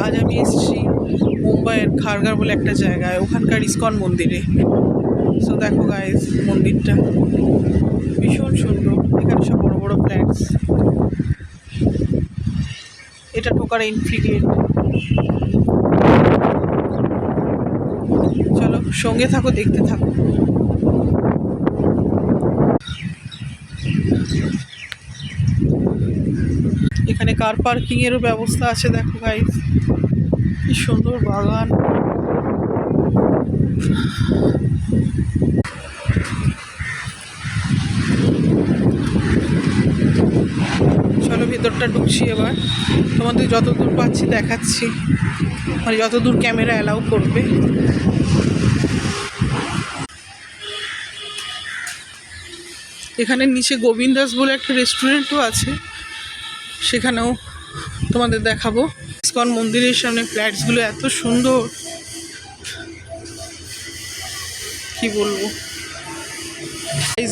আজ আমি এসেছি মুম্বাইয়ের খারগার বলে একটা জায়গায়, ওখানকার ইসকন মন্দিরে। সো দেখো গাইস, মন্দিরটা ভীষণ সুন্দর। এখানে সব বড় বড় ফ্ল্যাটস। এটা ঢোকার এন্ট্রি গেট। চলো সঙ্গে থাকো, দেখতে থাকো। এখানে কার পার্কিং এরও ব্যবস্থা আছে। দেখো গাইস, কি সুন্দর বাগান। চলো ভেতরটা ঢুকছি এবার, তোমাদের যতদূর পাচ্ছি দেখাচ্ছি, মানে যতদূর ক্যামেরা অ্যালাউ করবে। এখানে নিচে গোবিন্দাস বলে একটা রেস্টুরেন্টও আছে, সেখানেও তোমাদের দেখাবো। ইসকন মন্দিরের সামনে ফ্ল্যাটসগুলো এত সুন্দর, কি বলবো।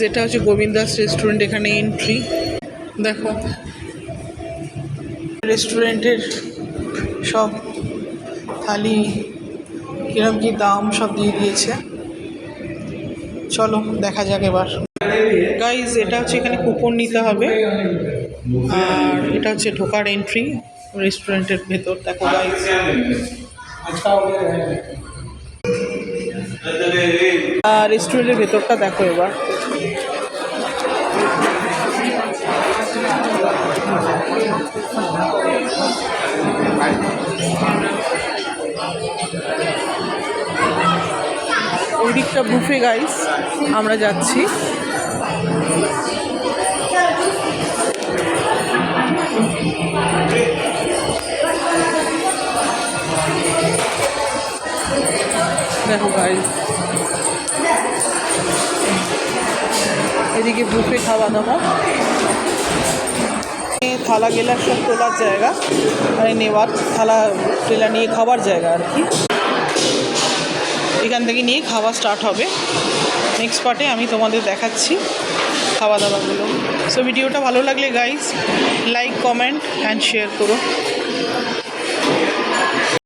এটা হচ্ছে গোবিন্দাস রেস্টুরেন্ট, এখানে এন্ট্রি। দেখো রেস্টুরেন্টের সব থালি কিরম কি দাম সব দিয়ে দিয়েছে। চলো দেখা যাক এবার। গাইজ এটা হচ্ছে এখানে কুপন নিতে হবে, আর এটা হচ্ছে ঢোকার এন্ট্রি রেস্টুরেন্টের ভেতর। দেখো গাইজ, রেস্টুরেন্টের ভেতরটা দেখো এবার। ওই দিকটা বুফে গাইস, আমরা যাচ্ছি। দেখো গাইস, এদিকে বুফে খাওয়া দাওয়া, থালা গেলা সব তোলার জায়গা, মানে নেওয়ার থালা টেলা নিয়ে খাবার জায়গা আর কি। এখান থেকে নিয়ে খাওয়া স্টার্ট হবে। নেক্সট পার্টে আমি তোমাদের দেখাচ্ছি খাওয়া দাওয়াগুলো। সো ভিডিওটা ভালো লাগলে guys like, comment and share করো।